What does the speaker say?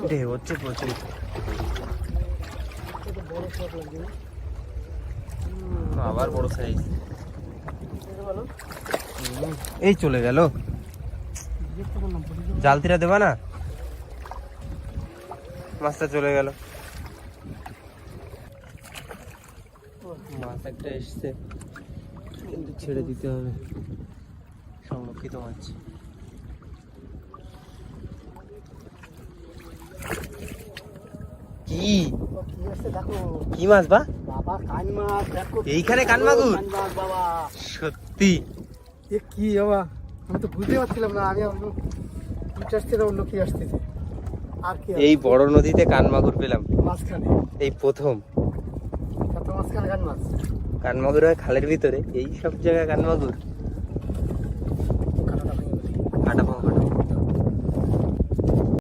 ঢেউ হচ্ছে প্রচুর। আবার বড় সাইজ। এই চলে গেল। জালতিটা দেবা না? মাছটা চলে গেল। মাছ একটা এসছে, কিন্তু ছেড়ে দিতে হবে। সংরক্ষিত মাছ। কি কি মাছ বা? এইখানে কান মাগুর? সত্যি? কি বাবা, আমি তো বুঝতে পারছিলাম না। আমি আসছে না, অন্য কি আসতেছে। আর কি এই বড় নদীতে কান মাগুর পেলাম মাঝখানে, এই প্রথম। মাঝখানে কান মাছ। কান মাগুর হয় খালের ভিতরে, এই সব জায়গায় কান মাগুর।